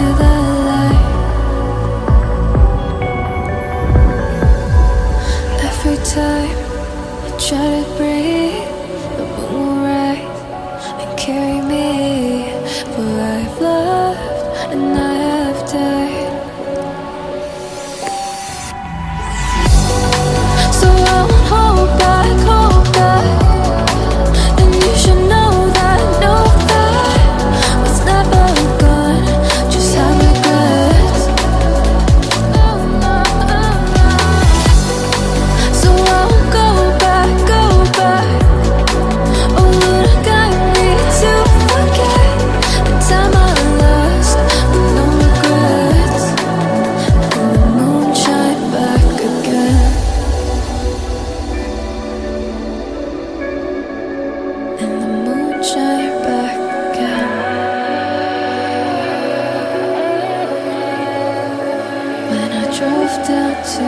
to the light. Every time I try to breathe, the moon will rise and carry me. For I've loved and I have died. So I won't hold back, hold back. And you should know that was never gone. Just have regrets. So I won't go back, go back. Oh, Lord, got me to forget the time I lost with no regrets. And the moon shine back again. And the moon shine back again. When I drove down to